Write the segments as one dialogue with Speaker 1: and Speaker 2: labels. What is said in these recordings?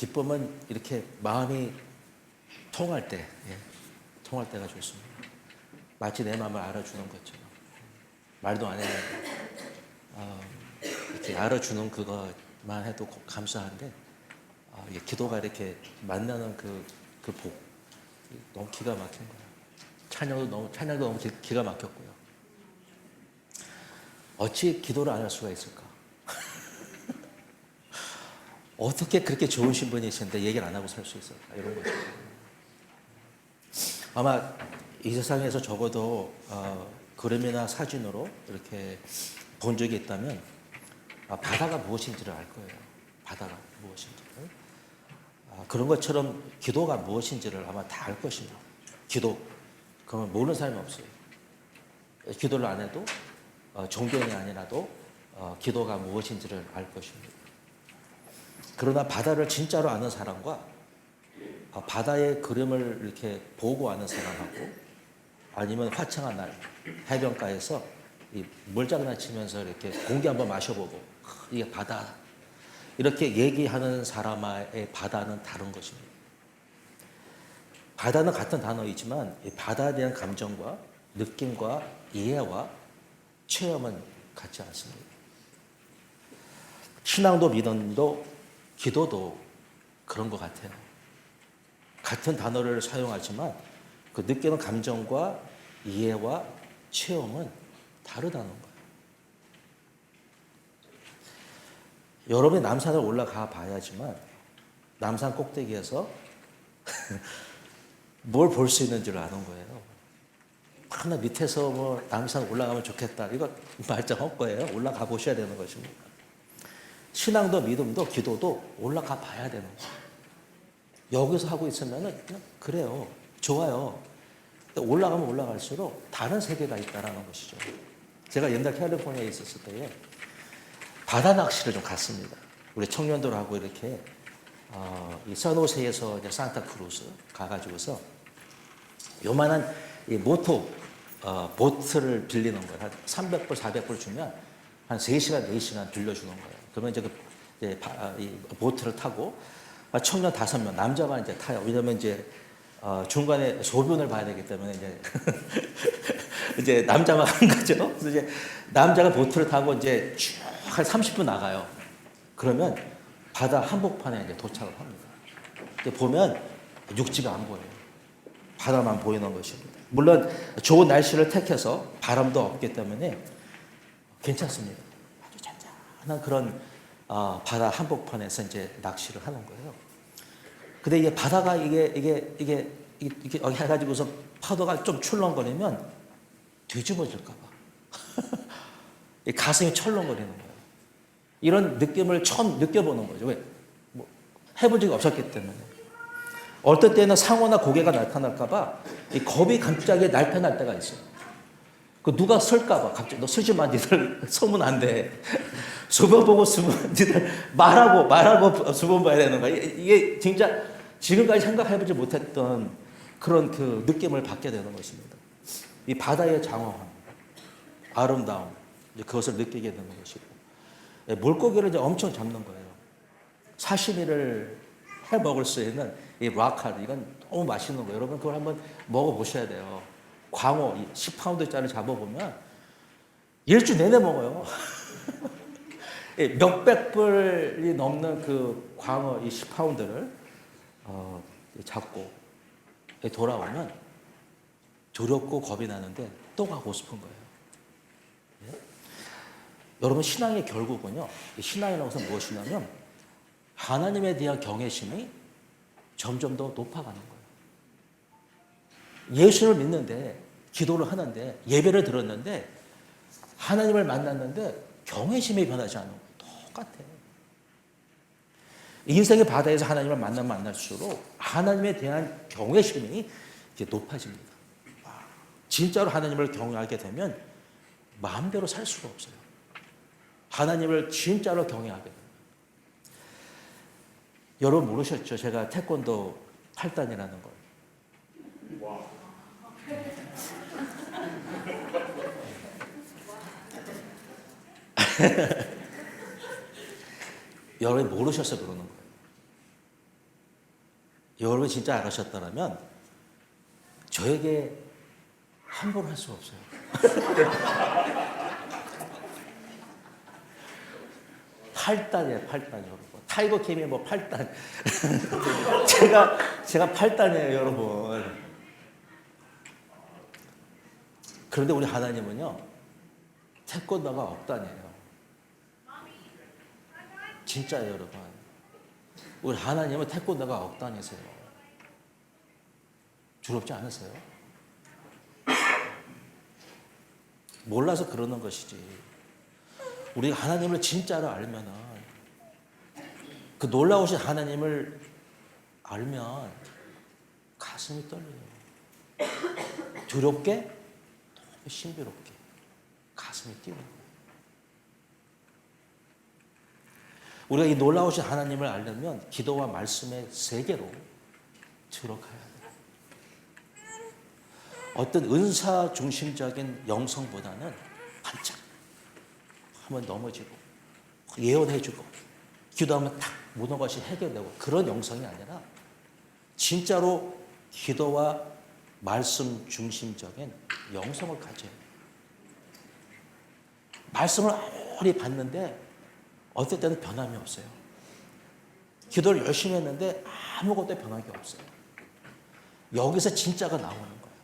Speaker 1: 기쁨은 이렇게 마음이 통할 때, 통할 때가 좋습니다. 마치 내 마음을 알아주는 것처럼. 말도 안 했는데 이렇게 알아주는 그것만 해도 감사한데 이게 기도가 이렇게 만나는 그 복, 너무 기가 막힌 거예요. 찬양도 너무 기가 막혔고요. 어찌 기도를 안 할 수가 있을까? 어떻게 그렇게 좋으신 분이신데 얘기를 안 하고 살 수 있을까? 이런 거죠. 아마 이 세상에서 적어도 그림이나 사진으로 이렇게 본 적이 있다면 바다가 무엇인지를 알 거예요. 바다가 무엇인지를. 그런 것처럼 기도가 무엇인지를 아마 다 알 것입니다. 기도. 그러면 모르는 사람이 없어요. 기도를 안 해도 종교인이 아니라도 기도가 무엇인지를 알 것입니다. 그러나 바다를 진짜로 아는 사람과 바다의 그림을 이렇게 보고 아는 사람하고 아니면 화창한 날 해변가에서 이 물장난 치면서 이렇게 공기 한번 마셔보고 이게 바다 이렇게 얘기하는 사람의 바다는 다른 것입니다. 바다는 같은 단어이지만 이 바다에 대한 감정과 느낌과 이해와 체험은 같지 않습니다. 신앙도 믿음도 기도도 그런 것 같아요. 같은 단어를 사용하지만 그 느끼는 감정과 이해와 체험은 다르다는 거예요. 여러분이 남산을 올라가 봐야지만 남산 꼭대기에서 뭘 볼 수 있는지를 아는 거예요. 하나 밑에서 뭐 남산 올라가면 좋겠다. 이거 말짱 헛거예요. 올라가 보셔야 되는 것입니다. 신앙도 믿음도 기도도 올라가 봐야 되는 거예요. 여기서 하고 있으면은 그냥 그래요. 좋아요. 올라가면 올라갈수록 다른 세계가 있다라는 것이죠. 제가 옛날 캘리포니아에 있었을 때에 바다 낚시를 좀 갔습니다. 우리 청년들하고 이렇게 이 선호세에서 이제 산타크루즈 가가지고서 요만한 이 보트를 빌리는 거예요. 한 300불, 400불 주면 한 3시간, 4시간 빌려주는 거예요. 그러면 이제 이 보트를 타고 청년 5명, 남자만 이제 타요. 왜냐면 이제 중간에 소변을 봐야 되기 때문에 이제 이제 남자만 한 거죠. 그래서 이제 남자가 보트를 타고 이제 쭉 한 30분 나가요. 그러면 바다 한복판에 이제 도착을 합니다. 이제 보면 육지가 안 보여요. 바다만 보이는 것입니다. 물론 좋은 날씨를 택해서 바람도 없기 때문에 괜찮습니다. 아주 잔잔한 그런 바다 한복판에서 이제 낚시를 하는 거예요. 근데 이게 바다가 이게 해가지고서 파도가 좀 출렁거리면 뒤집어질까봐 가슴이 철렁거리는 거예요. 이런 느낌을 처음 느껴보는 거죠. 왜? 뭐 해본 적이 없었기 때문에. 어떨 때는 상어나 고개가 나타날까봐 이 겁이 갑자기 나타날 때가 있어요. 그 누가 설까봐 갑자기 너 쓰지 마, 니들 서면 안 돼. 수번 보고 수번 니들 말하고 수번 봐야 되는 거야. 이게 진짜 지금까지 생각해보지 못했던 그런 그 느낌을 받게 되는 것입니다. 이 바다의 장엄함, 아름다움, 이제 그것을 느끼게 되는 것이고, 물고기를 이제 엄청 잡는 거예요. 사시미를 해 먹을 수 있는 이 락하드, 이건 너무 맛있는 거예요. 여러분 그걸 한번 먹어보셔야 돼요. 광어 10파운드짜리 잡아보면 일주 내내 먹어요. 몇백 불이 넘는 그 광어 이 10파운드를 잡고 돌아오면 두렵고 겁이 나는데 또 가고 싶은 거예요. 예? 여러분 신앙의 결국은요. 신앙이라는 것은 무엇이냐면 하나님에 대한 경외심이 점점 더 높아가는 거예요. 예수를 믿는데 기도를 하는데 예배를 들었는데 하나님을 만났는데 경외심이 변하지 않는 거예요. 똑같아요. 인생의 바다에서 하나님을 만날수록 하나님에 대한 경외심이 이렇게 높아집니다. 진짜로 하나님을 경외하게 되면 마음대로 살 수가 없어요. 하나님을 진짜로 경외하게 됩니다. 여러분 모르셨죠? 제가 태권도 8단이라는 걸. 와. 여러분이 모르셔서 그러는 거예요. 여러분 진짜 알으셨다면 저에게 함부로 할 수 없어요. 팔단이에요, 팔단 여러분. 타이거 캠이 뭐 팔단. 제가 팔단이에요, 여러분. 그런데 우리 하나님은요, 태권도가 억단이에요. 진짜예요, 여러분. 우리 하나님은 태권도가 억단이세요. 두렵지 않으세요? 몰라서 그러는 것이지. 우리가 하나님을 진짜로 알면은, 그 놀라우신 하나님을 알면 가슴이 떨려요. 두렵게, 너무 신비롭게 가슴이 뛰는 거예요. 우리가 이 놀라우신 하나님을 알려면 기도와 말씀의 세계로 들어가야 돼요. 어떤 은사 중심적인 영성보다는 반짝 한번 넘어지고 예언해주고 기도하면 탁 모든 것이 해결되고 그런 영성이 아니라 진짜로 기도와 말씀 중심적인 영성을 가져요. 말씀을 아무리 받는데 어떨 때는 변함이 없어요. 기도를 열심히 했는데 아무것도 변한 게 없어요. 여기서 진짜가 나오는 거예요.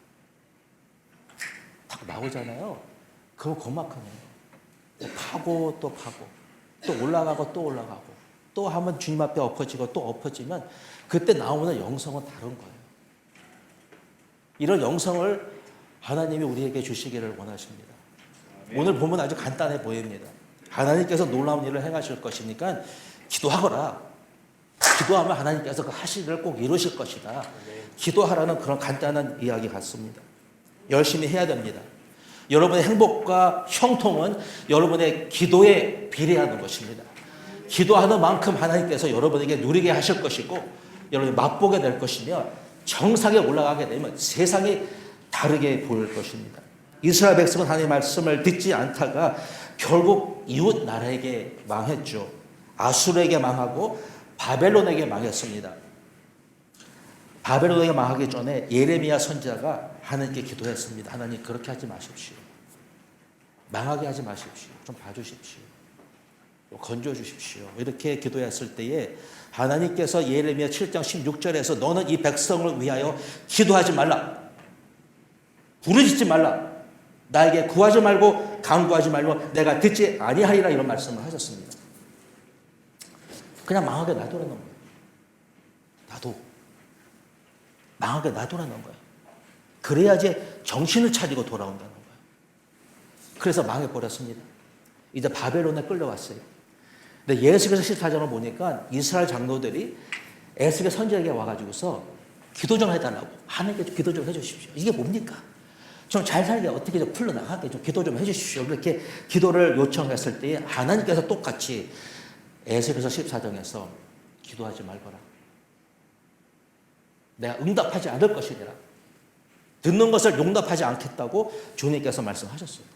Speaker 1: 딱 나오잖아요. 그거 그만큼이에요. 파고 또 파고 또 올라가고 또 올라가고 또 한번 주님 앞에 엎어지고 또 엎어지면 그때 나오는 영성은 다른 거예요. 이런 영성을 하나님이 우리에게 주시기를 원하십니다. 오늘 보면 아주 간단해 보입니다. 하나님께서 놀라운 일을 행하실 것이니까 기도하거라. 기도하면 하나님께서 그 하실 일을 꼭 이루실 것이다. 기도하라는 그런 간단한 이야기 같습니다. 열심히 해야 됩니다. 여러분의 행복과 형통은 여러분의 기도에 비례하는 것입니다. 기도하는 만큼 하나님께서 여러분에게 누리게 하실 것이고 여러분이 맛보게 될 것이며 정상에 올라가게 되면 세상이 다르게 보일 것입니다. 이스라엘 백성은 하나님의 말씀을 듣지 않다가 결국 이웃 나라에게 망했죠. 아수르에게 망하고 바벨론에게 망했습니다. 바벨론에게 망하기 전에 예레미야 선지자가 하나님께 기도했습니다. 하나님 그렇게 하지 마십시오. 망하게 하지 마십시오. 좀 봐주십시오. 건져주십시오. 이렇게 기도했을 때에 하나님께서 예레미야 7장 16절에서 너는 이 백성을 위하여 기도하지 말라. 부르짖지 말라. 나에게 구하지 말고 간구하지 말고 내가 듣지 아니하리라 이런 말씀을 하셨습니다. 그냥 망하게 놔두라는 거예요. 망하게 놔두라는 거예요. 그래야지 정신을 차리고 돌아온다는 거예요. 그래서 망해버렸습니다. 이제 바벨론에 끌려왔어요. 근데 예수께서 14장을 보니까 이스라엘 장로들이 에스겔 선지자에게 와가지고서 기도 좀 해달라고 하나님께 기도 좀 해주십시오. 이게 뭡니까? 좀 잘 살게 어떻게 좀 풀려나가게 좀 기도 좀 해주십시오. 이렇게 기도를 요청했을 때에 하나님께서 똑같이 에스겔서 14장에서 기도하지 말거라. 내가 응답하지 않을 것이니라. 듣는 것을 용납하지 않겠다고 주님께서 말씀하셨어요.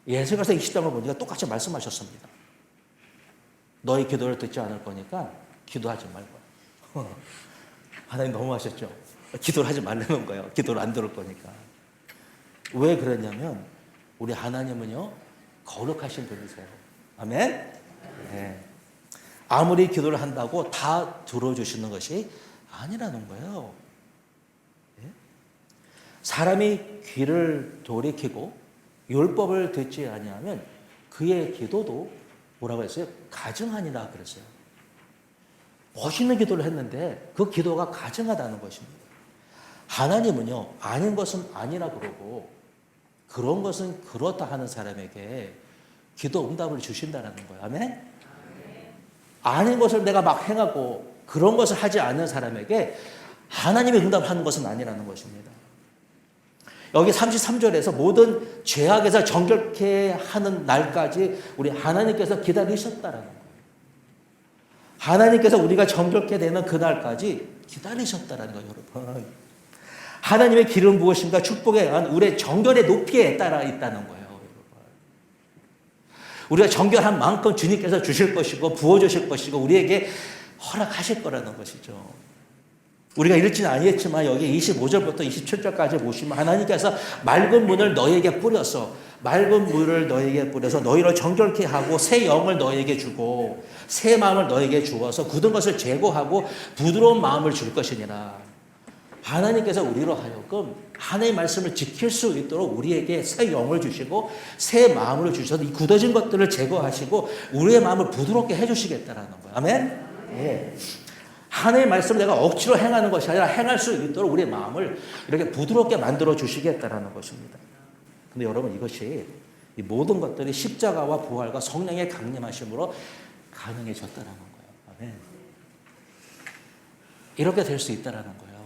Speaker 1: 에스겔서 20장을 보니까 똑같이 말씀하셨습니다. 너희 기도를 듣지 않을 거니까 기도하지 말거라. 하나님 너무 하셨죠? 기도를 하지 말라는 거예요. 기도를 안 들을 거니까. 왜 그랬냐면 우리 하나님은요 거룩하신 분이세요. 아멘? 네. 아무리 기도를 한다고 다 들어주시는 것이 아니라는 거예요. 네? 사람이 귀를 돌이키고 율법을 듣지 아니하면 그의 기도도 뭐라고 했어요? 가증하니라 그랬어요. 멋있는 기도를 했는데 그 기도가 가증하다는 것입니다. 하나님은요 아닌 것은 아니라 그러고 그런 것은 그렇다 하는 사람에게 기도 응답을 주신다는 거예요. 아멘? 아닌 것을 내가 막 행하고 그런 것을 하지 않는 사람에게 하나님이 응답하는 것은 아니라는 것입니다. 여기 33절에서 모든 죄악에서 정결케 하는 날까지 우리 하나님께서 기다리셨다라는 거예요. 하나님께서 우리가 정결케 되는 그날까지 기다리셨다라는 거예요, 여러분. 하나님의 길은 무엇인가? 축복에 의한 우리의 정결의 높이에 따라 있다는 거예요, 여러분. 우리가 정결한 만큼 주님께서 주실 것이고 부어주실 것이고 우리에게 허락하실 거라는 것이죠. 우리가 읽지는 아니했지만 여기 25절부터 27절까지 보시면 하나님께서 맑은 물을 너희에게 뿌려서 맑은 물을 너희에게 뿌려서 너희를 정결케 하고 새 영을 너희에게 주고 새 마음을 너희에게 주어서 굳은 것을 제거하고 부드러운 마음을 줄 것이니라. 하나님께서 우리로 하여금 하나님의 말씀을 지킬 수 있도록 우리에게 새 영을 주시고 새 마음을 주셔서 이 굳어진 것들을 제거하시고 우리의 마음을 부드럽게 해주시겠다라는 거예요. 아멘? 예. 하나님의 말씀을 내가 억지로 행하는 것이 아니라 행할 수 있도록 우리의 마음을 이렇게 부드럽게 만들어 주시겠다라는 것입니다. 근데 여러분 이것이 이 모든 것들이 십자가와 부활과 성령의 강림하심으로 가능해졌다라는 거예요. 아멘. 이렇게 될 수 있다라는 거예요.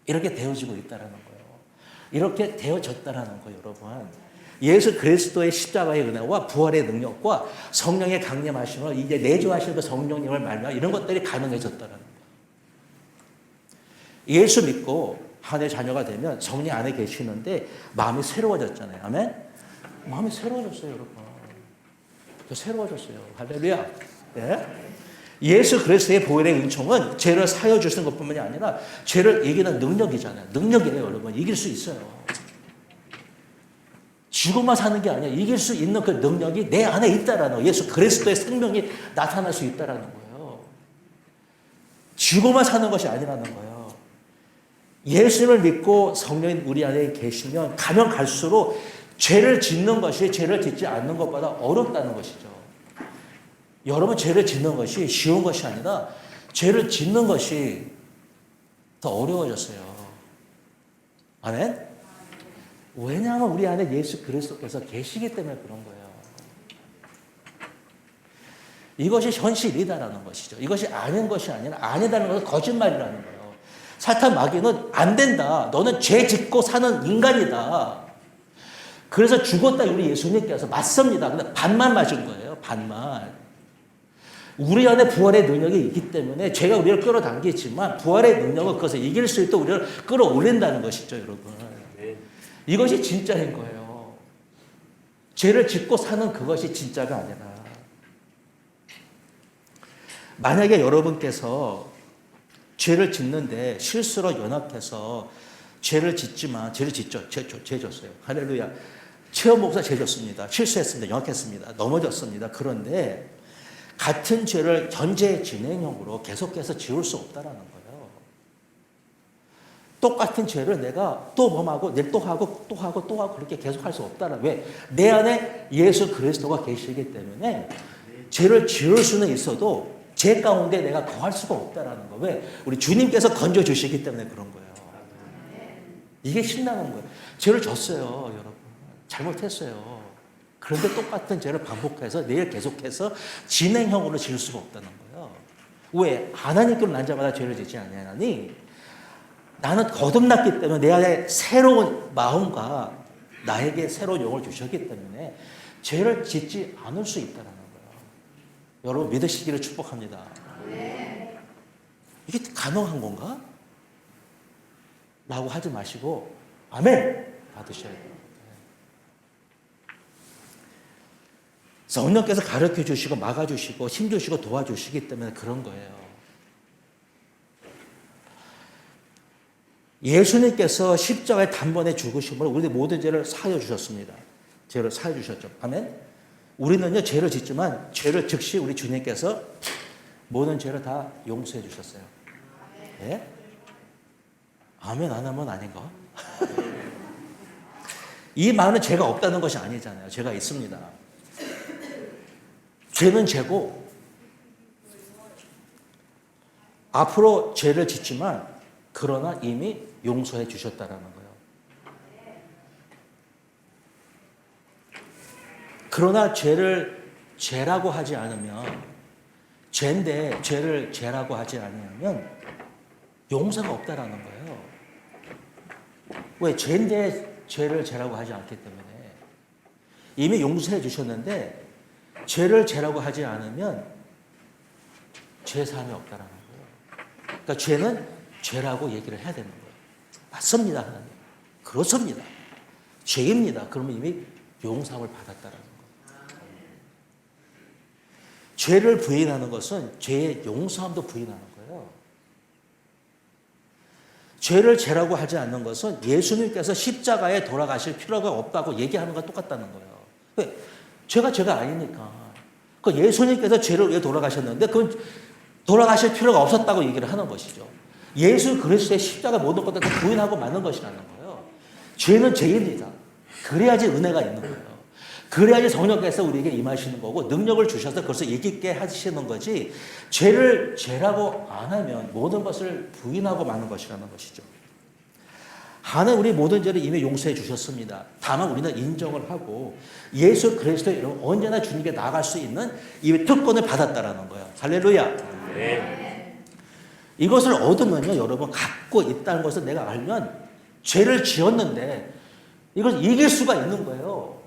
Speaker 1: 이렇게 되어지고 있다라는 거예요. 이렇게 되어졌다라는 거예요, 여러분. 예수 그리스도의 십자가의 은혜와 부활의 능력과 성령의 강림하심으로 이제 내주하시는 그 성령님을 말미암아 이런 것들이 가능해졌다라는 거예요. 예수 믿고 하나님의 자녀가 되면 성령 안에 계시는데 마음이 새로워졌잖아요. 아멘? 마음이 새로워졌어요, 여러분. 새로워졌어요. 할렐루야. 네? 예수 그리스도의 보혈의 은총은 죄를 사여 주시는 것뿐만이 아니라 죄를 이기는 능력이잖아요. 능력이에요, 여러분. 이길 수 있어요. 죽어만 사는 게 아니라 이길 수 있는 그 능력이 내 안에 있다라는 거예요. 예수 그리스도의 생명이 나타날 수 있다라는 거예요. 죽어만 사는 것이 아니라는 거예요. 예수를 믿고 성령이 우리 안에 계시면 가면 갈수록 죄를 짓는 것이 죄를 짓지 않는 것보다 어렵다는 것이죠. 여러분 죄를 짓는 것이 쉬운 것이 아니라 죄를 짓는 것이 더 어려워졌어요. 아멘? 왜냐하면 우리 안에 예수 그리스도께서 계시기 때문에 그런 거예요. 이것이 현실이다라는 것이죠. 이것이 아닌 것이 아니라 아니다는 것은 거짓말이라는 거예요. 사탄 마귀는 안 된다. 너는 죄 짓고 사는 인간이다. 그래서 죽었다 우리 예수님께서 맞습니다. 근데 반만 맞은 거예요. 반만. 우리 안에 부활의 능력이 있기 때문에 죄가 우리를 끌어당기지만 부활의 능력은 그것을 이길 수 있도록 우리를 끌어올린다는 것이죠, 여러분. 이것이 진짜인 거예요. 죄를 짓고 사는 그것이 진짜가 아니라. 만약에 여러분께서 죄를 짓는데 실수로 연합해서 죄를 짓지만 죄를 짓죠. 죄 졌어요. 할렐루야. 최원 목사 죄 졌습니다. 실수했습니다. 연합했습니다. 넘어졌습니다. 그런데 같은 죄를 현재 진행형으로 계속해서 지울 수 없다라는 거예요. 똑같은 죄를 내가 또 범하고 내일 또 하고 또 하고 또 하고 그렇게 계속할 수 없다라는. 왜? 내 안에 예수 그리스도가 계시기 때문에 죄를 지을 수는 있어도 죄 가운데 내가 거할 수가 없다라는 거. 왜? 우리 주님께서 건져 주시기 때문에 그런 거예요. 이게 신나는 거예요. 죄를 졌어요, 여러분. 잘못했어요. 그런데 똑같은 죄를 반복해서 내일 계속해서 진행형으로 지을 수가 없다는 거예요. 왜? 하나님께로 난 자마다 죄를 짓지 아니하나니 나는 거듭났기 때문에 내 안에 새로운 마음과 나에게 새로운 영을 주셨기 때문에 죄를 짓지 않을 수 있다는 거예요. 여러분 믿으시기를 축복합니다. 이게 가능한 건가? 라고 하지 마시고 아멘 받으셔야 돼요. 성령께서 가르쳐 주시고 막아주시고 힘주시고 도와주시기 때문에 그런 거예요. 예수님께서 십자가에 단번에 죽으심으로 우리 모든 죄를 사여 주셨습니다. 죄를 사여 주셨죠. 아멘. 우리는요 죄를 짓지만 죄를 즉시 우리 주님께서 모든 죄를 다 용서해 주셨어요. 예? 아멘 안 하면 아닌가? 이 말은 죄가 없다는 것이 아니잖아요. 죄가 있습니다. 죄는 죄고 앞으로 죄를 짓지만 그러나 이미 용서해 주셨다라는 거예요. 그러나 죄를 죄라고 하지 않으면 죄인데 죄를 죄라고 하지 않으면 용서가 없다라는 거예요. 왜? 죄인데 죄를 죄라고 하지 않기 때문에 이미 용서해 주셨는데 죄를 죄라고 하지 않으면 죄 사함이 없다라는 거예요. 그러니까 죄는 죄라고 얘기를 해야 되는 거예요. 맞습니다, 하나님. 그렇습니다. 죄입니다. 그러면 이미 용서함을 받았다라는 거예요. 죄를 부인하는 것은 죄의 용서함도 부인하는 거예요. 죄를 죄라고 하지 않는 것은 예수님께서 십자가에 돌아가실 필요가 없다고 얘기하는 건 똑같다는 거예요. 왜? 죄가 아니니까. 그 예수님께서 죄를 위해 돌아가셨는데 그건 돌아가실 필요가 없었다고 얘기를 하는 것이죠. 예수 그리스도의 십자가 모든 것들을 다 부인하고 마는 것이라는 거예요. 죄는 죄입니다. 그래야지 은혜가 있는 거예요. 그래야지 성령께서 우리에게 임하시는 거고 능력을 주셔서 그것을 이기게 하시는 거지, 죄를 죄라고 안 하면 모든 것을 부인하고 마는 것이라는 것이죠. 하나님 우리 모든 죄를 이미 용서해 주셨습니다. 다만 우리는 인정을 하고 예수 그리스도의 이름 언제나 주님께 나아갈 수 있는 이 특권을 받았다라는 거예요. 할렐루야. 네. 이것을 얻으면요, 여러분, 갖고 있다는 것을 내가 알면 죄를 지었는데 이걸 이길 수가 있는 거예요.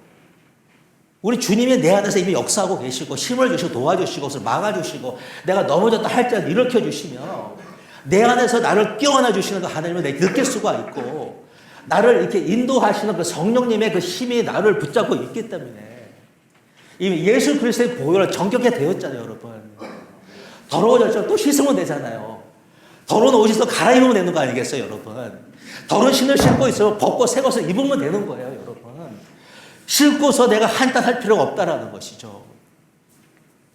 Speaker 1: 우리 주님이 내 안에서 이미 역사하고 계시고 힘을 주시고 도와주시고 그것을 막아주시고 내가 넘어졌다 할지라도 일으켜 주시며 내 안에서 나를 끼워안아 주시는 그 하나님을 내가 느낄 수가 있고 나를 이렇게 인도하시는 그 성령님의 그 힘이 나를 붙잡고 있기 때문에 이미 예수 그리스도의 보혈을 정결케 되었잖아요, 여러분. 더러워졌죠. 또 씻으면 되잖아요. 더러운 옷에서 갈아입으면 되는 거 아니겠어요, 여러분. 더러운 신을 신고 있으면 벗고 새 것을 입으면 되는 거예요, 여러분. 싣고서 내가 한탄할 필요가 없다라는 것이죠.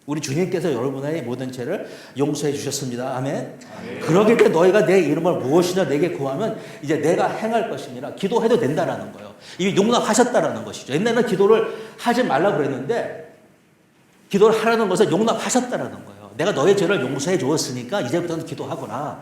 Speaker 1: 우리 주님께서 여러분의 모든 죄를 용서해 주셨습니다. 아멘. 그러기 때문에 너희가 내 이름을 무엇이냐 내게 구하면 이제 내가 행할 것이니라. 기도해도 된다라는 거예요. 이미 용납하셨다라는 것이죠. 옛날에는 기도를 하지 말라고 그랬는데 기도를 하라는 것은 용납하셨다라는 거예요. 내가 너의 죄를 용서해 주었으니까 이제부터는 기도하거라.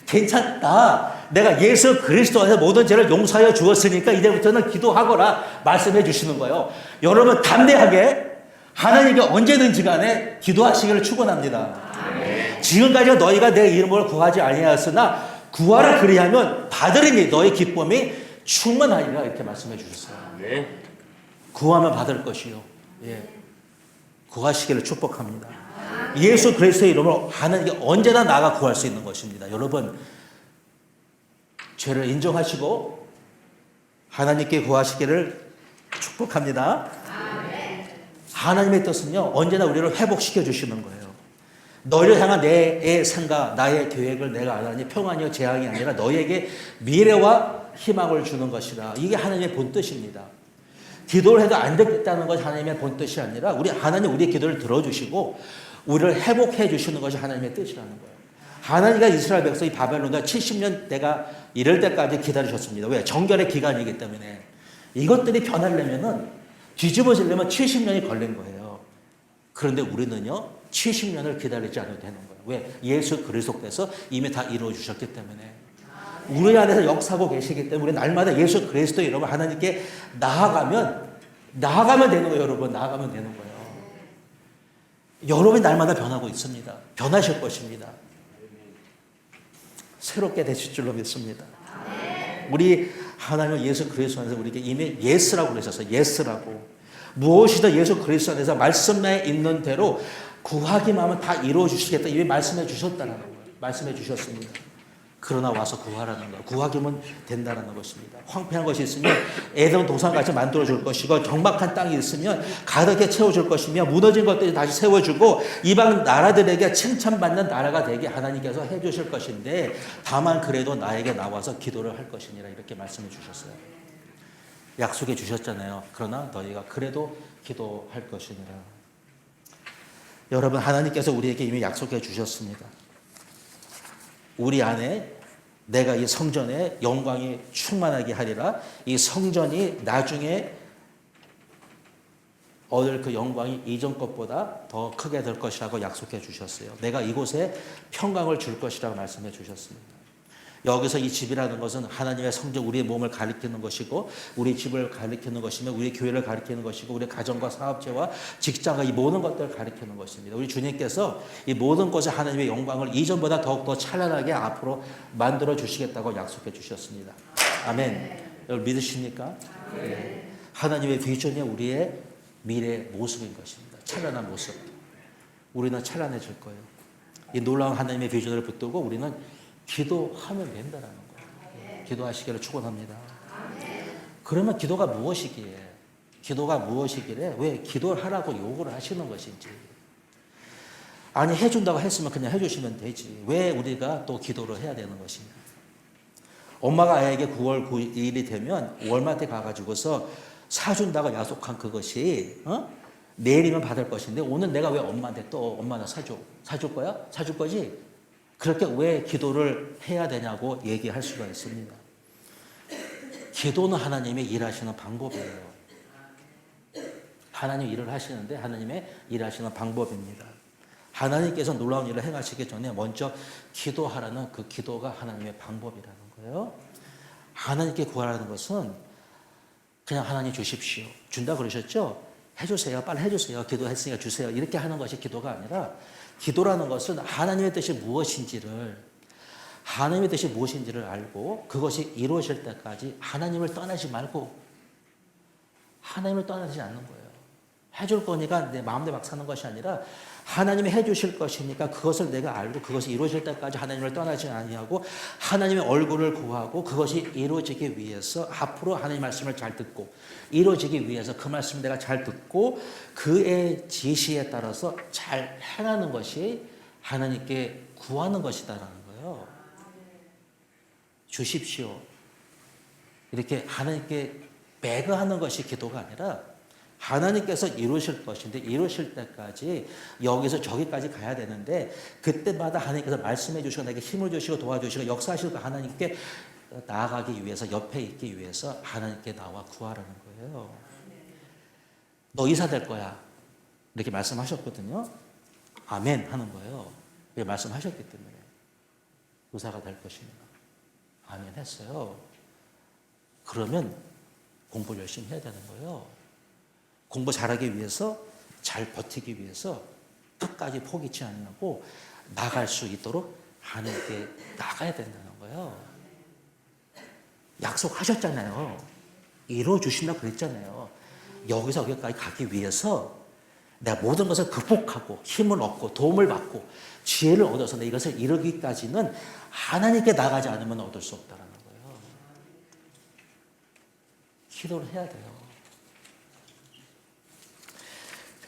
Speaker 1: 괜찮다. 내가 예수 그리스도 안에서 모든 죄를 용서하여 주었으니까 이제부터는 기도하거라 말씀해 주시는 거예요. 여러분 담대하게 하나님께 언제든지 간에 기도하시기를 축원합니다. 지금까지 너희가 내 이름으로 구하지 아니하였으나 구하라 그리하면 받으리니 너희 기쁨이 충만하리라 이렇게 말씀해 주셨어요. 구하면 받을 것이요. 예. 구하시기를 축복합니다. 예수 그리스도의 이름으로 하나님께 언제나 나아가 구할 수 있는 것입니다. 여러분 죄를 인정하시고 하나님께 구하시기를 축복합니다. 하나님의 뜻은요 언제나 우리를 회복시켜 주시는 거예요. 너희를 향한 내 생각 나의 계획을 내가 아나니 평안이요 재앙이 아니라 너희에게 미래와 희망을 주는 것이라. 이게 하나님의 본뜻입니다. 기도를 해도 안 되겠다는 것이 하나님의 본뜻이 아니라 하나님 우리의 기도를 들어주시고 우리를 회복해 주시는 것이 하나님의 뜻이라는 거예요. 하나님과 이스라엘 백성이 바벨론과 70년 때가 이럴 때까지 기다리셨습니다. 왜? 정결의 기간이기 때문에. 이것들이 변하려면은 뒤집어지려면 70년이 걸린 거예요. 그런데 우리는요 70년을 기다리지 않아도 되는 거예요. 왜? 예수 그리스도께서 이미 다 이루어 주셨기 때문에. 우리 안에서 역사하고 계시기 때문에 날마다 예수 그리스도 이름으로 하나님께 나아가면 되는 거예요, 여러분. 나아가면 되는 거예요. 여러분이 날마다 변하고 있습니다. 변하실 것입니다. 새롭게 되실 줄로 믿습니다. 우리 하나님은 예수 그리스도 안에서 우리에게 이미 예스라고 그러셨어요. 예스라고. 무엇이든 예수 그리스도 안에서 말씀에 있는 대로 구하기만 하면 다 이루어 주시겠다. 이미 말씀해 주셨다는 거예요. 말씀해 주셨습니다. 그러나 와서 구하라는 거예요. 구하기만 된다는 것입니다. 황폐한 것이 있으면 에덴 동산같이 만들어줄 것이고 경박한 땅이 있으면 가득히 채워줄 것이며 무너진 것들이 다시 세워주고 이방 나라들에게 칭찬받는 나라가 되게 하나님께서 해주실 것인데 다만 그래도 나에게 나와서 기도를 할 것이니라 이렇게 말씀해 주셨어요. 약속해 주셨잖아요. 그러나 너희가 그래도 기도할 것이니라. 여러분 하나님께서 우리에게 이미 약속해 주셨습니다. 우리 안에 내가 이 성전에 영광이 충만하게 하리라. 이 성전이 나중에 얻을 그 영광이 이전 것보다 더 크게 될 것이라고 약속해 주셨어요. 내가 이곳에 평강을 줄 것이라고 말씀해 주셨습니다. 여기서 이 집이라는 것은 하나님의 성전, 우리의 몸을 가리키는 것이고 우리 집을 가리키는 것이며 우리 교회를 가리키는 것이고 우리 가정과 사업체와 직장과 이 모든 것들을 가리키는 것입니다. 우리 주님께서 이 모든 것을 하나님의 영광을 이전보다 더욱더 찬란하게 앞으로 만들어 주시겠다고 약속해 주셨습니다. 아멘. 여러분 믿으십니까? 네. 하나님의 비전이 우리의 미래 모습인 것입니다. 찬란한 모습. 우리는 찬란해질 거예요. 이 놀라운 하나님의 비전을 붙들고 우리는 기도하면 된다는 거예요. 기도하시기를 축원합니다. 그러면 기도가 무엇이기에? 기도가 무엇이기에 왜 기도를 하라고 요구를 하시는 것인지. 아니 해준다고 했으면 그냥 해주시면 되지. 왜 우리가 또 기도를 해야 되는 것이냐. 엄마가 아이에게 9월 9일이 되면 월마트에 가가지고서 사준다고 약속한 그것이 내일이면 받을 것인데 오늘 내가 왜 엄마한테 또 엄마 나 사줘? 사줄 거야? 사줄 거지? 그렇게 왜 기도를 해야 되냐고 얘기할 수가 있습니다. 기도는 하나님이 일하시는 방법이에요. 하나님 일을 하시는데 하나님의 일하시는 방법입니다. 하나님께서 놀라운 일을 행하시기 전에 먼저 기도하라는 그 기도가 하나님의 방법이라는 거예요. 하나님께 구하라는 것은 그냥 하나님 주십시오. 준다 그러셨죠? 해주세요. 빨리 해주세요. 기도했으니까 주세요. 이렇게 하는 것이 기도가 아니라 기도라는 것은 하나님의 뜻이 무엇인지를 알고 그것이 이루어질 때까지 하나님을 떠나지 말고 하나님을 떠나지 않는 거예요. 해줄 거니까 내 마음대로 막 사는 것이 아니라 하나님이 해주실 것이니까 그것을 내가 알고 그것이 이루어질 때까지 하나님을 떠나지 아니하고 하나님의 얼굴을 구하고 그것이 이루어지기 위해서 앞으로 하나님의 말씀을 잘 듣고 이루어지기 위해서 그 말씀을 내가 잘 듣고 그의 지시에 따라서 잘 행하는 것이 하나님께 구하는 것이다라는 거예요. 주십시오. 이렇게 하나님께 배그하는 것이 기도가 아니라 하나님께서 이루실 것인데 이루실 때까지 여기서 저기까지 가야 되는데 그때마다 하나님께서 말씀해 주시고 내게 힘을 주시고 도와주시고 역사하시고 하나님께 나아가기 위해서 옆에 있기 위해서 하나님께 나와 구하라는 거예요. 너 의사 될 거야. 이렇게 말씀하셨거든요. 아멘 하는 거예요. 왜 말씀하셨기 때문에 의사가 될 것입니다. 아멘 했어요. 그러면 공부를 열심히 해야 되는 거예요. 공부 잘하기 위해서 잘 버티기 위해서 끝까지 포기치 않고 나갈 수 있도록 하나님께 나가야 된다는 거예요. 약속하셨잖아요. 이루어주신다고 그랬잖아요. 여기서 여기까지 가기 위해서 내가 모든 것을 극복하고 힘을 얻고 도움을 받고 지혜를 얻어서 내가 이것을 이루기까지는 하나님께 나가지 않으면 얻을 수 없다는 거예요. 기도를 해야 돼요.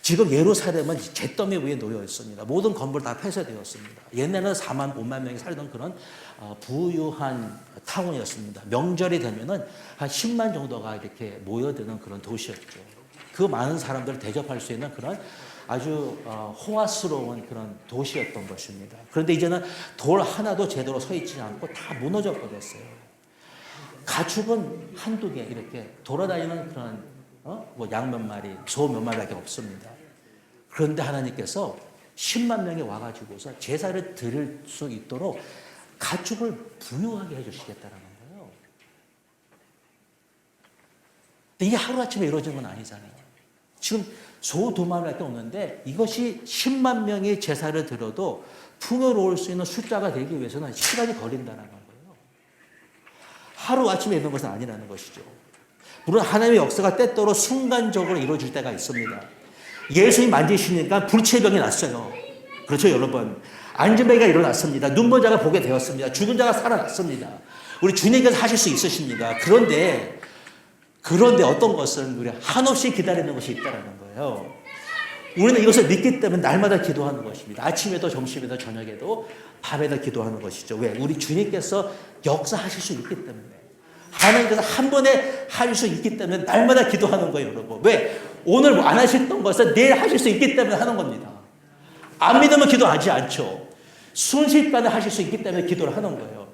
Speaker 1: 지금 예루살렘은 잿더미 위에 놓여 있습니다. 모든 건물 다 폐쇄되었습니다. 옛날에는 4만 5만 명이 살던 그런 부유한 타운이었습니다. 명절이 되면은 한 10만 정도가 이렇게 모여드는 그런 도시였죠. 그 많은 사람들을 대접할 수 있는 그런 아주 호화스러운 그런 도시였던 것입니다. 그런데 이제는 돌 하나도 제대로 서 있지 않고 다 무너져 버렸어요. 가축은 한두 개 이렇게 돌아다니는 그런 양 몇 마리, 소 몇 마리밖에 없습니다. 그런데 하나님께서 10만 명이 와가지고서 제사를 드릴 수 있도록 가축을 부유하게 해주시겠다는 거예요. 근데 이게 하루아침에 이루어진 건 아니잖아요. 지금 소 2마리밖에 없는데 이것이 10만 명이 제사를 드려도 풍요로울 수 있는 숫자가 되기 위해서는 시간이 걸린다는 거예요. 하루아침에 이런 것은 아니라는 것이죠. 물론 하나님의 역사가 때때로 순간적으로 이루어질 때가 있습니다. 예수님 만지시니까 불치병이 났어요. 그렇죠, 여러분? 안진뱅이가 일어났습니다. 눈먼 자가 보게 되었습니다. 죽은 자가 살아났습니다. 우리 주님께서 하실 수 있으십니다. 그런데 어떤 것은 우리 한없이 기다리는 것이 있다는 거예요. 우리는 이것을 믿기 때문에 날마다 기도하는 것입니다. 아침에도 점심에도 저녁에도 밤에도 기도하는 것이죠. 왜? 우리 주님께서 역사하실 수 있기 때문에. 하나님께서 한 번에 하실 수 있기 때문에 날마다 기도하는 거예요, 여러분. 왜? 오늘 안 하셨던 것을 내일 하실 수 있기 때문에 하는 겁니다. 안 믿으면 기도하지 않죠. 순식간에 하실 수 있기 때문에 기도를 하는 거예요.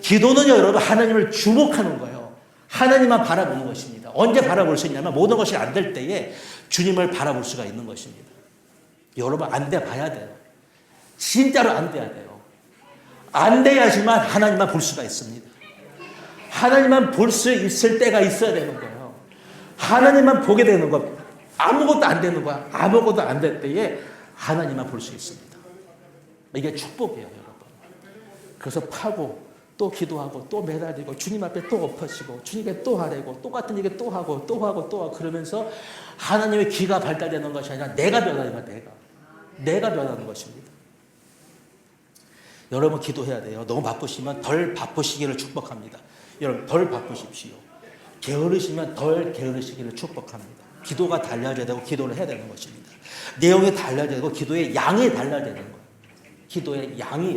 Speaker 1: 기도는요, 여러분, 하나님을 주목하는 거예요. 하나님만 바라보는 것입니다. 언제 바라볼 수 있냐면 모든 것이 안 될 때에 주님을 바라볼 수가 있는 것입니다. 여러분, 안 돼 봐야 돼요. 진짜로 안 돼야 돼요. 안 돼야지만 하나님만 볼 수가 있습니다. 하나님만 볼 수 있을 때가 있어야 되는 거예요. 하나님만 보게 되는 거. 아무것도 안 되는 거야. 아무것도 안 될 때에 하나님만 볼 수 있습니다. 이게 축복이에요, 여러분. 그래서 파고 또 기도하고 또 매달리고 주님 앞에 또 엎어지고 주님께 또 하래고 똑같은 얘기 또 하고 또 하고 또 하고 그러면서 하나님의 귀가 발달되는 것이 아니라 내가 변하는 거야. 내가 변하는 것입니다. 여러분 기도해야 돼요. 너무 바쁘시면 덜 바쁘시기를 축복합니다. 여러분 덜 바쁘십시오. 게으르시면 덜 게으르시기를 축복합니다. 기도가 달라져야 되고 기도를 해야 되는 것입니다. 내용이 달라져야 되고 기도의 양이 달라져야 되는 거예요. 기도의 양이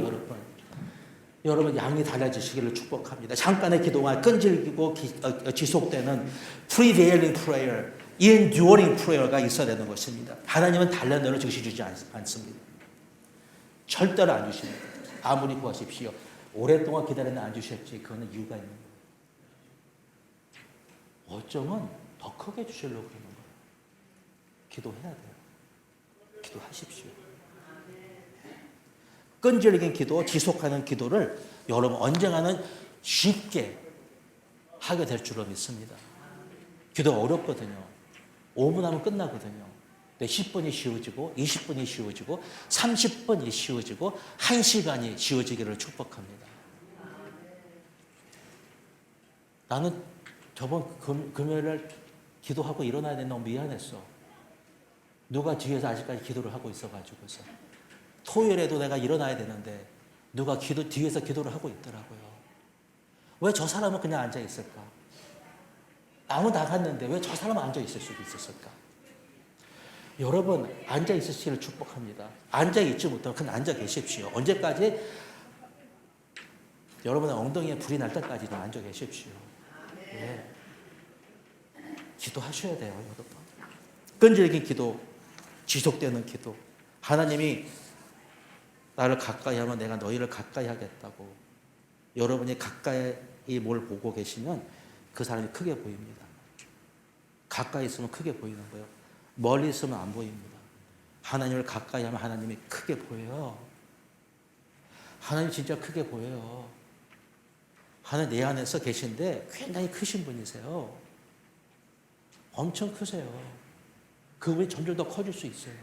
Speaker 1: 여러분 양이 달라지시기를 축복합니다. 잠깐의 기도가 끈질기고 지속되는 prevailing prayer, enduring prayer가 있어야 되는 것입니다. 하나님은 달라는 대로 즉시 주지 않습니다. 절대로 안 주십니다. 아무리 구하십시오. 오랫동안 기다렸는데 안 주셨지. 그거는 이유가 있는 거예요. 어쩌면 더 크게 주시려고 그러는 거예요. 기도해야 돼요. 기도하십시오. 끈질긴 기도, 지속하는 기도를 여러분 언젠가는 쉽게 하게 될 줄로 믿습니다. 기도가 어렵거든요. 5분 하면 끝나거든요. 10분이 쉬워지고 20분이 쉬워지고 30분이 쉬워지고 1시간이 쉬워지기를 축복합니다. 나는 저번 금요일날 기도하고 일어나야 되는데 너무 미안했어. 누가 뒤에서 아직까지 기도를 하고 있어가지고서. 토요일에도 내가 일어나야 되는데 누가 뒤에서 기도를 하고 있더라고요. 왜 저 사람은 그냥 앉아 있을까? 아무 나갔는데 왜 저 사람은 앉아 있을 수도 있었을까? 여러분 앉아 있으시기를 축복합니다. 앉아 있지 못하면 그냥 앉아 계십시오. 언제까지? 여러분의 엉덩이에 불이 날 때까지도 앉아 계십시오. 네. 기도하셔야 돼요, 여러분. 끈질긴 기도, 지속되는 기도. 하나님이 나를 가까이 하면 내가 너희를 가까이 하겠다고. 여러분이 가까이 뭘 보고 계시면 그 사람이 크게 보입니다. 가까이 있으면 크게 보이는 거예요. 멀리 있으면 안 보입니다. 하나님을 가까이 하면 하나님이 크게 보여요. 하나님 진짜 크게 보여요. 하나님 내 안에서 계신데 굉장히 크신 분이세요. 엄청 크세요. 그분이 점점 더 커질 수 있어요.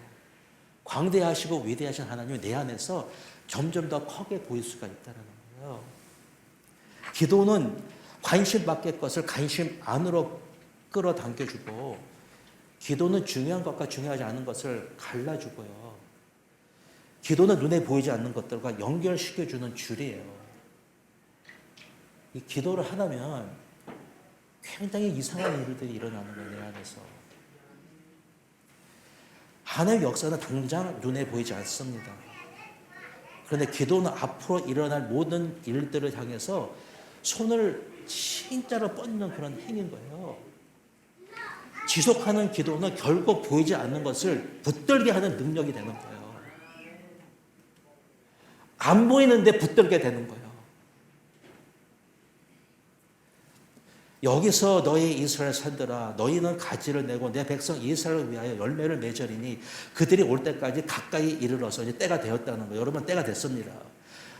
Speaker 1: 광대하시고 위대하신 하나님이 내 안에서 점점 더 크게 보일 수가 있다는 거예요. 기도는 관심 밖의 것을 관심 안으로 끌어당겨주고, 기도는 중요한 것과 중요하지 않은 것을 갈라주고요. 기도는 눈에 보이지 않는 것들과 연결시켜주는 줄이에요. 이 기도를 하면 굉장히 이상한 일들이 일어나는 거예요, 내 안에서. 하나님의 역사는 당장 눈에 보이지 않습니다. 그런데 기도는 앞으로 일어날 모든 일들을 향해서 손을 진짜로 뻗는 그런 행위인 거예요. 지속하는 기도는 결국 보이지 않는 것을 붙들게 하는 능력이 되는 거예요. 안 보이는데 붙들게 되는 거예요. 여기서 너희 이스라엘 산들아, 너희는 가지를 내고 내 백성 이스라엘을 위하여 열매를 맺으리니 그들이 올 때까지 가까이 이르러서 이제 때가 되었다는 거예요. 여러분 때가 됐습니다.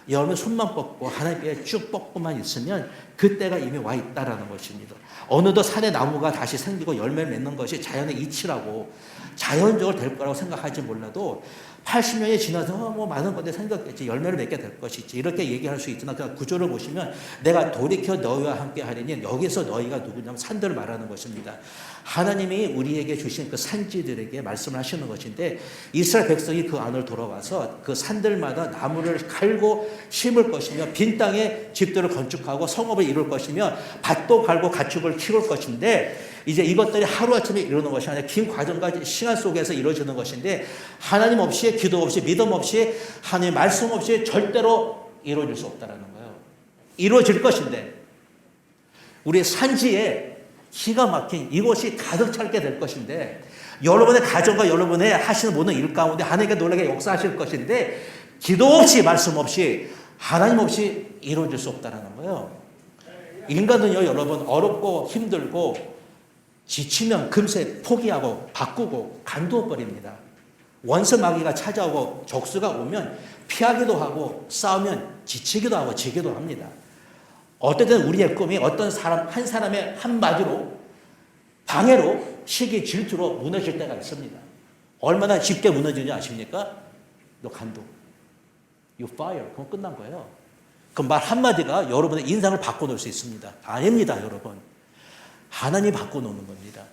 Speaker 1: 여러분 손만 뻗고 하나님께 쭉 뻗고만 있으면 그 때가 이미 와 있다라는 것입니다. 어느덧 산의 나무가 다시 생기고 열매를 맺는 것이 자연의 이치라고, 자연적으로 될 거라고 생각할지 몰라도 80년이 지나서 뭐 많은 건데 생겼겠지, 열매를 맺게 될 것이지, 이렇게 얘기할 수 있으나 그 구조를 보시면 내가 돌이켜 너희와 함께 하리니, 여기서 너희가 누구냐면 산들을 말하는 것입니다. 하나님이 우리에게 주신 그 산지들에게 말씀을 하시는 것인데, 이스라엘 백성이 그 안을 돌아와서 그 산들마다 나무를 갈고 심을 것이며 빈 땅에 집들을 건축하고 성읍을 이룰 것이며 밭도 갈고 가축을 키울 것인데, 이제 이것들이 하루아침에 이루는 것이 아니라 긴 과정과 시간 속에서 이루어지는 것인데, 하나님 없이, 기도 없이, 믿음 없이, 하나님의 말씀 없이 절대로 이루어질 수 없다는 거예요. 이루어질 것인데, 우리 산지에 기가 막힌 이곳이 가득 찰게 될 것인데, 여러분의 가정과 여러분의 하시는 모든 일 가운데 하나님께 놀라게 역사하실 것인데, 기도 없이, 말씀 없이, 하나님 없이 이루어질 수 없다는 거예요. 인간은요, 여러분, 어렵고 힘들고 지치면 금세 포기하고 바꾸고 간두어버립니다. 원수 마귀가 찾아오고 적수가 오면 피하기도 하고 싸우면 지치기도 하고 지기도 합니다. 어떨 때는 우리의 꿈이 어떤 사람, 한 사람의 한마디로, 방해로, 시기, 질투로 무너질 때가 있습니다. 얼마나 쉽게 무너지는지 아십니까? 너 간두. You fire. 그럼 끝난 거예요. 그 말 한마디가 여러분의 인상을 바꿔놓을 수 있습니다. 아닙니다, 여러분. 하나님이 바꿔놓는 겁니다.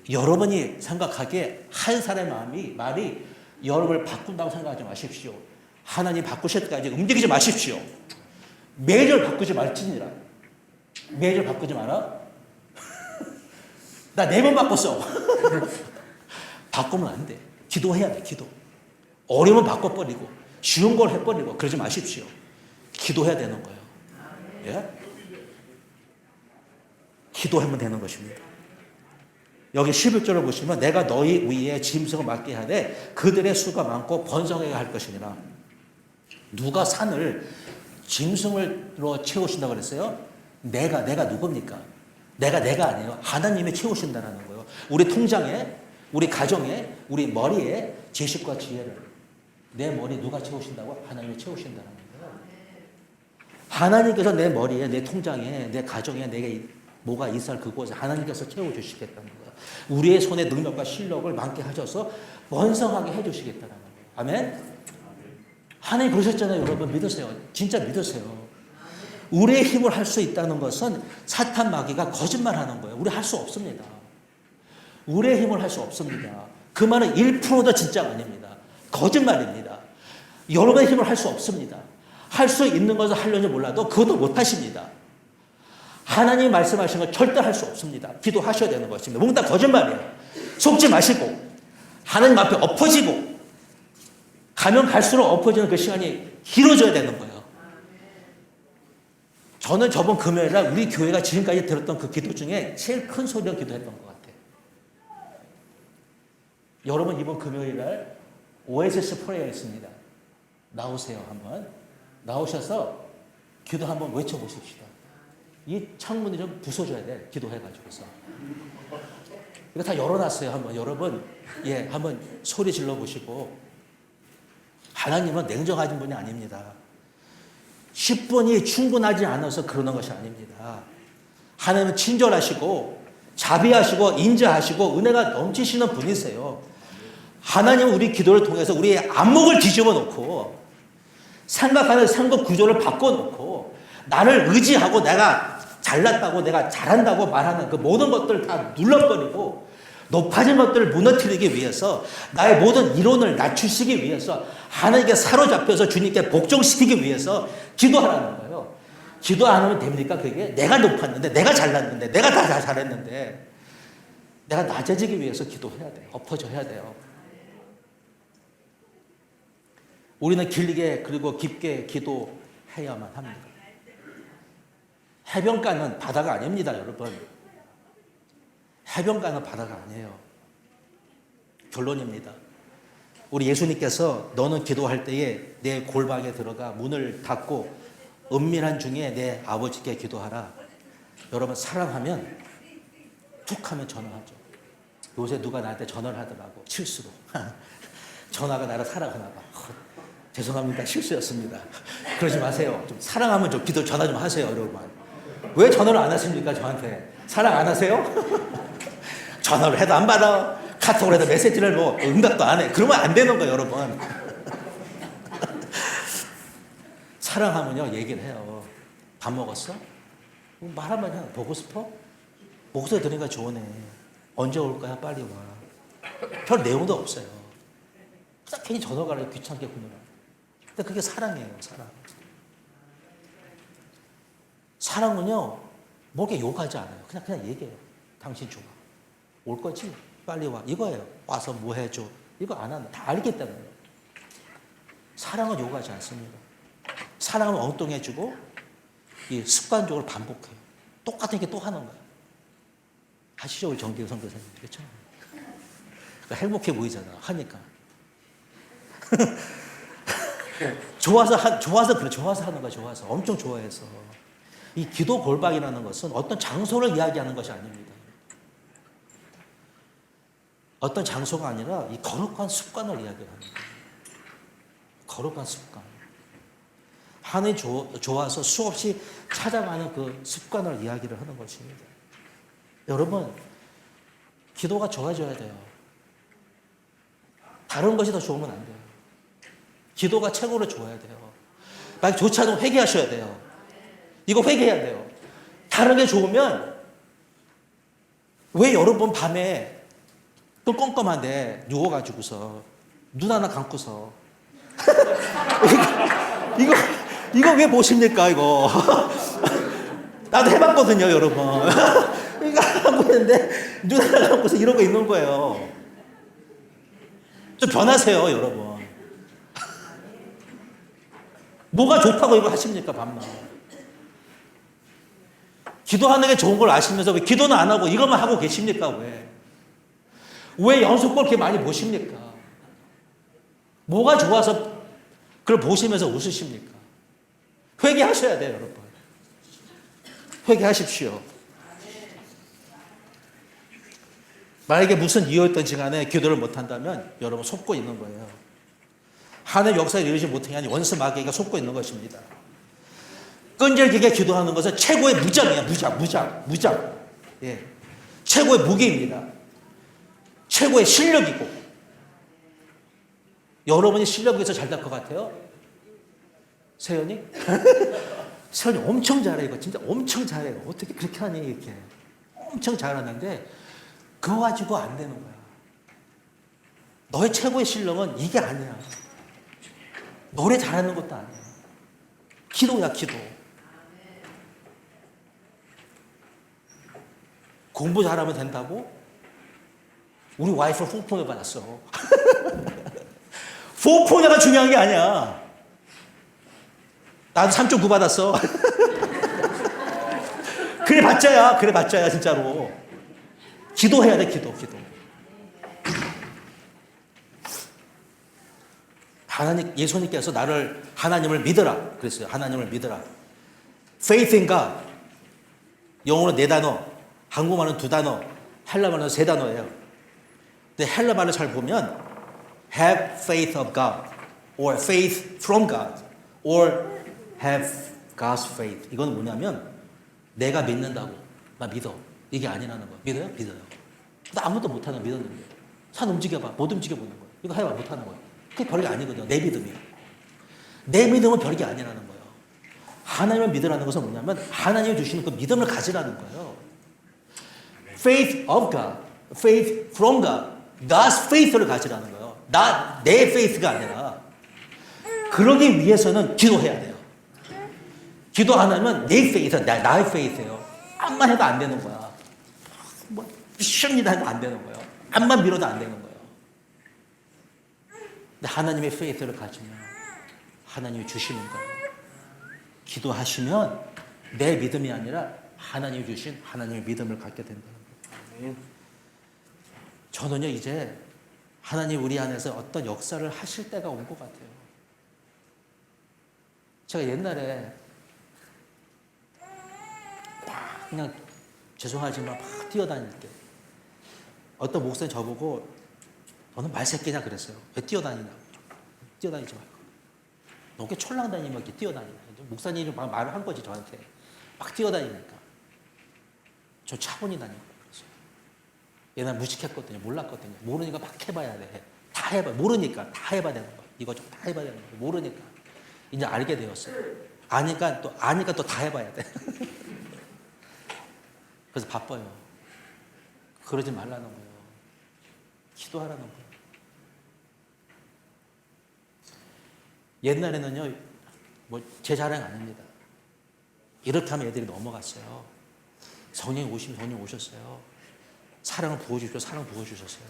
Speaker 1: 여러분이 생각하기에 한 사람의 말이 여러분을 바꾼다고 생각하지 마십시오. 하나님 바꾸실 때까지 움직이지 마십시오. 매일 바꾸지 말지니라. 매일 바꾸지 마라. 나 4번 바꿨어. 바꾸면 안 돼. 기도해야 돼, 기도. 어려우면 바꿔버리고, 쉬운 걸 해버리고, 그러지 마십시오. 기도해야 되는 거예요. 예? 기도하면 되는 것입니다. 여기 11절을 보시면 내가 너희 위에 짐승을 맡게 하되 그들의 수가 많고 번성하게 할 것이니라. 누가 산을 짐승으로 채우신다고 그랬어요? 내가 누굽니까? 내가 아니에요. 하나님이 채우신다는 거예요. 우리 통장에, 우리 가정에, 우리 머리에 지식과 지혜를. 내 머리 누가 채우신다고? 하나님이 채우신다는 거예요. 하나님께서 내 머리에, 내 통장에, 내 가정에 내게 뭐가 있을 그곳에 하나님께서 채워주시겠다는 거예요. 우리의 손에 능력과 실력을 많게 하셔서 번성하게 해주시겠다는 거예요. 아멘? 하나님 그러셨잖아요. 여러분 믿으세요. 진짜 믿으세요. 우리의 힘을 할 수 있다는 것은 사탄 마귀가 거짓말하는 거예요. 우리 할 수 없습니다. 우리의 힘을 할 수 없습니다. 그 말은 1%도 진짜가 아닙니다. 거짓말입니다. 여러분의 힘을 할 수 없습니다. 할 수 있는 것을 하려는지 몰라도 그것도 못하십니다. 하나님이 말씀하신 건 절대 할 수 없습니다. 기도하셔야 되는 것입니다. 뭔가 다 거짓말이에요. 속지 마시고 하나님 앞에 엎어지고 가면 갈수록 엎어지는 그 시간이 길어져야 되는 거예요. 저는 저번 금요일날 우리 교회가 지금까지 들었던 그 기도 중에 제일 큰 소리로 기도했던 것 같아요. 여러분 이번 금요일날 오에시스 프레이어 있습니다. 나오세요. 한번 나오셔서 기도 한번 외쳐보십시다. 이 창문이 좀 부숴줘야 돼. 기도해가지고서. 이거 다 열어놨어요. 한번 여러분 한번 소리 질러보시고. 하나님은 냉정하신 분이 아닙니다. 10분이 충분하지 않아서 그러는 것이 아닙니다. 하나님은 친절하시고 자비하시고 인자하시고 은혜가 넘치시는 분이세요. 하나님은 우리 기도를 통해서 우리의 안목을 뒤집어 놓고 생각하는 생각 구조를 바꿔놓고 나를 의지하고 내가 잘났다고 내가 잘한다고 말하는 그 모든 것들을 다 눌러버리고 높아진 것들을 무너뜨리기 위해서 나의 모든 이론을 낮추시기 위해서 하나님께 사로잡혀서 주님께 복종시키기 위해서 기도하라는 거예요. 기도 안 하면 됩니까? 그게 내가 높았는데 내가 잘났는데 내가 다 잘했는데 내가 낮아지기 위해서 기도해야 돼요. 엎어져야 돼요. 우리는 길게 그리고 깊게 기도해야만 합니다. 해변가는 바다가 아닙니다, 여러분. 해변가는 바다가 아니에요. 결론입니다. 우리 예수님께서 너는 기도할 때에 내 골방에 들어가 문을 닫고 은밀한 중에 내 아버지께 기도하라. 여러분 사랑하면 툭 하면 전화하죠. 요새 누가 나한테 전화를 하더라고. 실수로. 전화가 나를 사랑하나 봐. 죄송합니다. 실수였습니다. 그러지 마세요. 좀 사랑하면 좀 기도 전화 좀 하세요, 여러분. 왜 전화를 안 하십니까, 저한테? 사랑 안 하세요? 전화를 해도 안 받아. 카톡을 해도 메시지를 뭐 응답도 안 해. 그러면 안 되는 거예요, 여러분. 사랑하면요, 얘기를 해요. 밥 먹었어? 말하면 그냥 보고 싶어? 목소리 들으니까 좋으네. 언제 올 거야? 빨리 와. 별 내용도 없어요. 그냥 괜히 전화가 귀찮게 구느라. 근데 그게 사랑이에요, 사랑. 사랑은요, 뭐게 욕하지 않아요. 그냥 얘기해요. 당신 좋아. 올 거지? 빨리 와. 이거예요. 와서 뭐 해줘. 이거 안 하는, 다 알기 때문에. 사랑은 욕하지 않습니다. 사랑은 엉뚱해지고, 이 습관적으로 반복해요. 똑같은 게 또 하는 거예요. 아시죠? 우리 정기호 선교사님. 그렇죠? 그러니까 행복해 보이잖아. 하니까. 좋아서 하는 거야, 좋아서. 엄청 좋아해서. 이 기도 골방이라는 것은 어떤 장소를 이야기하는 것이 아닙니다. 어떤 장소가 아니라 이 거룩한 습관을 이야기하는 거예요. 거룩한 습관. 하나님 좋아서 수없이 찾아가는 그 습관을 이야기를 하는 것입니다. 여러분, 기도가 좋아져야 돼요. 다른 것이 더 좋으면 안 돼요. 기도가 최고로 좋아야 돼요. 만약 좋지 않으면 회개하셔야 돼요. 이거 회개해야 돼요. 다른 게 좋으면 왜 여러분 밤에 또 껌껌한데 누워가지고서 눈 하나 감고서 이거 왜 보십니까 이거. 나도 해봤거든요 여러분. 이거 하고 있는데 눈을 감고서 이러고 있는 거예요. 좀 변하세요, 여러분. 뭐가 좋다고 이거 하십니까, 밤낮. 기도하는 게 좋은 걸 아시면서 왜 기도는 안 하고 이것만 하고 계십니까, 왜? 왜 연속걸 그렇게 많이 보십니까? 뭐가 좋아서 그걸 보시면서 웃으십니까? 회개하셔야 돼요, 여러분. 회개하십시오. 만약에 무슨 이유였던지 간에 기도를 못한다면 여러분 속고 있는 거예요. 하나님 역사를 이루지 못하게 하니 원수 마귀가 속고 있는 것입니다. 끈질기게 기도하는 것은 최고의 무장이에요. 무장. 예. 최고의 무기입니다. 최고의 실력이고. 여러분이 실력이 있어 잘 될 것 같아요? 세연이? 세연이 엄청 잘해. 이거 진짜 엄청 잘해요. 어떻게 그렇게 하니 이렇게. 엄청 잘하는데 그거 가지고 안 되는 거야. 너의 최고의 실력은 이게 아니야. 노래 잘하는 것도 아니야. 기도야, 기도. 공부 잘하면 된다고? 우리 와이프 4포인트 받았어. 4포인트가 중요한 게 아니야. 나도 3.9 받았어. 그래 봤자야, 진짜로. 기도해야 돼, 기도. 예수님께서 하나님을 믿어라. 그랬어요. 하나님을 믿어라. Faith in God. 영어로 4단어, 한국말은 2단어, 헬라말은 3단어예요. 근데 헬라말을 잘 보면 have faith of God, or faith from God, or have God's faith. 이건 뭐냐면 내가 믿는다고, 나 믿어. 이게 아니라는 거야. 믿어요? 믿어요. 나 아무것도 못하는 거 믿었는데. 산 움직여봐. 못 움직여보는 거야. 이거 해봐. 못하는 거야. 그게 별게 아니거든요. 내 믿음이야. 내 믿음은 별게 아니라는 거예요. 하나님을 믿으라는 것은 뭐냐면 하나님이 주시는 그 믿음을 가지라는 거예요. Faith of God, faith from God, God's faith를 가지라는 거예요. 내 faith가 아니라. 그러기 위해서는 기도해야 돼요. 기도 안 하면 내 faith, 나의 faith예요. 암만 해도 안 되는 거야. 뭐 미션이다 해도 안 되는 거예요. 암만 밀어도 안 되는 거예요. 근데 하나님의 faith를 가지면 하나님이 주시는 거예요. 기도하시면 내 믿음이 아니라 하나님이 주신 하나님의 믿음을 갖게 된다는 거예요. 저는요 이제 하나님 우리 안에서 어떤 역사를 하실 때가 온 것 같아요. 제가 옛날에 그냥 죄송하지만 막 뛰어다닐 때 어떤 목사님 저보고 너는 말새끼냐 그랬어요. 왜 뛰어다니냐. 뛰어다니지 말고. 너 이렇게 촐랑다니면 이렇게 뛰어다니냐. 목사님이 막 말을 한 거지 저한테. 막 뛰어다니니까. 저 차분히 다니고 그랬어요. 옛날 무식했거든요. 몰랐거든요. 모르니까 막 해봐야 돼. 다 해봐. 모르니까 다 해봐야 되는 거야. 이거 좀 다 해봐야 되는 거야. 모르니까. 이제 알게 되었어요. 아니까 또 다 해봐야 돼. 그래서 바빠요. 그러지 말라는 거예요. 기도하라는 거예요. 옛날에는요, 뭐 제 자랑 아닙니다. 이렇게 하면 애들이 넘어갔어요. 성령이 오셨어요. 사랑을 부어주셨어요. 사랑 부어주셨어요.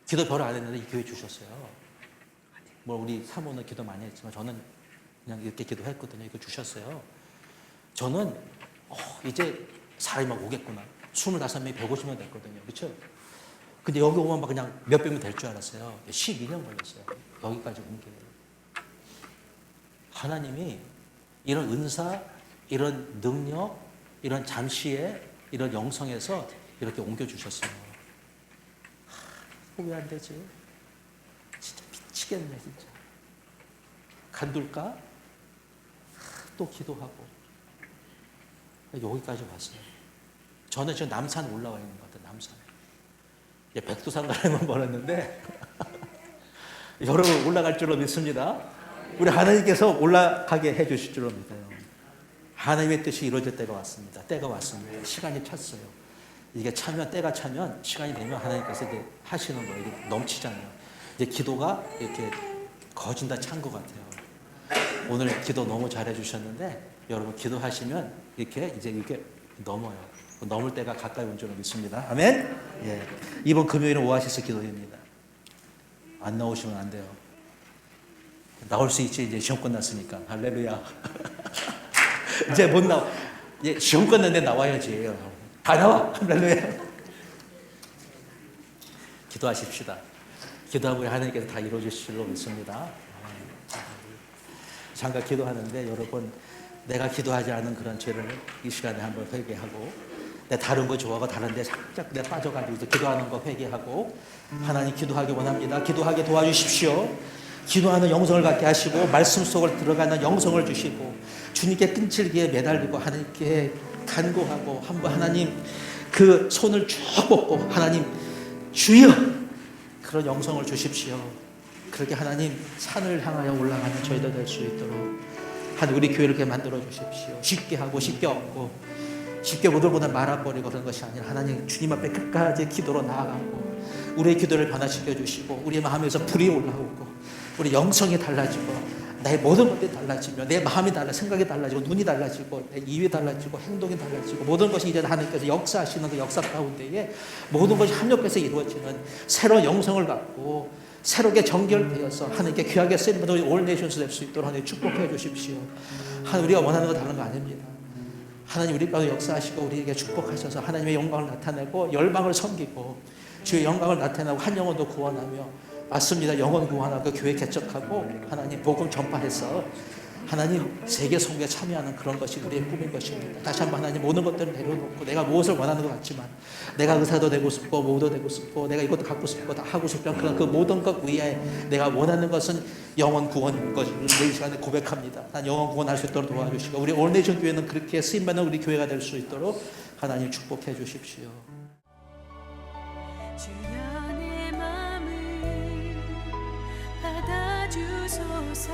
Speaker 1: 기도 별로 안 했는데 이 교회 주셨어요. 뭐 우리 사모는 기도 많이 했지만 저는 그냥 이렇게 기도했거든요. 이거 주셨어요. 저는 이제 사람이 막 오겠구나. 25명이 150명 됐거든요. 그렇죠? 근데 여기 오면 막 그냥 몇 배면 될 줄 알았어요. 12년 걸렸어요. 여기까지 온 게. 하나님이 이런 은사, 이런 능력, 이런 잠시의 이런 영성에서 이렇게 옮겨주셨어요. 왜 안 되지? 진짜 미치겠네, 진짜. 간둘까? 또 기도하고. 여기까지 왔어요. 저는 지금 남산 올라와 있는 것 같아요, 남산에. 이제 백두산 가려면 멀었는데, 여러분 올라갈 줄로 믿습니다. 우리 하나님께서 올라가게 해 주실 줄로 믿어요. 하나님의 뜻이 이루어질 때가 왔습니다. 때가 왔습니다. 시간이 찼어요. 이게 때가 차면, 시간이 되면 하나님께서 이제 하시는 거예요. 이게 넘치잖아요. 이제 기도가 이렇게 거진다 찬 것 같아요. 오늘 기도 너무 잘해 주셨는데, 여러분 기도하시면 이렇게 넘어요. 넘을 때가 가까이 온 줄로 믿습니다. 아멘. 예. 이번 금요일은 오아시스 기도회입니다. 안 나오시면 안 돼요. 나올 수 있지. 이제 시험 끝났으니까. 할렐루야. 이제 못 나와. 예, 시험 끝났는데 나와야지. 다 나와. 할렐루야. 기도하십시다. 기도하고 하나님께서 다 이루어주실 줄로 믿습니다. 잠깐 기도하는데 여러분, 내가 기도하지 않은 그런 죄를 이 시간에 한번 회개하고, 내 다른 거 좋아하고 다른데 살짝 내 빠져가지고 기도하는 거 회개하고, 하나님 기도하기 원합니다. 기도하게 도와주십시오. 기도하는 영성을 갖게 하시고, 말씀 속을 들어가는 영성을 주시고, 주님께 끈질기게 매달리고 하나님께 간구하고, 한번 하나님 그 손을 쭉 뻗고, 하나님 주여, 그런 영성을 주십시오. 그렇게 하나님 산을 향하여 올라가는 저희들 될 수 있도록 하나님 우리 교회를 이렇게 만들어 주십시오. 쉽게 하고 쉽게 얻고 쉽게 모두보다 말아버리고 그런 것이 아니라 하나님 주님 앞에 끝까지 기도로 나아가고, 우리의 기도를 변화시켜 주시고, 우리의 마음에서 불이 올라오고, 우리 영성이 달라지고, 나의 모든 것들이 달라지며, 내 마음이 생각이 달라지고, 눈이 달라지고, 내 입이 달라지고, 행동이 달라지고, 모든 것이 이제 하나님께서 역사하시는 그 역사 가운데에 모든 것이 합력해서 이루어지는 새로운 영성을 갖고 새롭게 정결되어서 하나님께 귀하게 쓰임받아 우리 올 내션스 될 수 있도록 하나님 축복해 주십시오. 하나님 우리가 원하는 거 다른 거 아닙니다. 하나님 우리 가운데 역사하시고 우리에게 축복하셔서 하나님의 영광을 나타내고 열방을 섬기고 주의 영광을 나타내고 한 영혼도 구원하며, 맞습니다, 영혼 구원하고 교회 개척하고 하나님 복음 전파해서 하나님 세계 선교에 참여하는 그런 것이 우리의 꿈인 것입니다. 다시 한번 하나님 모든 것들을 내려놓고, 내가 무엇을 원하는 것 같지만 내가 의사도 되고 싶고 뭐도 되고 싶고 내가 이것도 갖고 싶고 다 하고 싶은 그런 그 모든 것 위에 내가 원하는 것은 영혼 구원인 것을 이 시간에 고백합니다. 난 영혼 구원할 수 있도록 도와주시고, 우리 올네이션 교회는 그렇게 쓰임받는 우리 교회가 될 수 있도록 하나님 축복해 주십시오.
Speaker 2: 주여 내 마음을 받아주소서.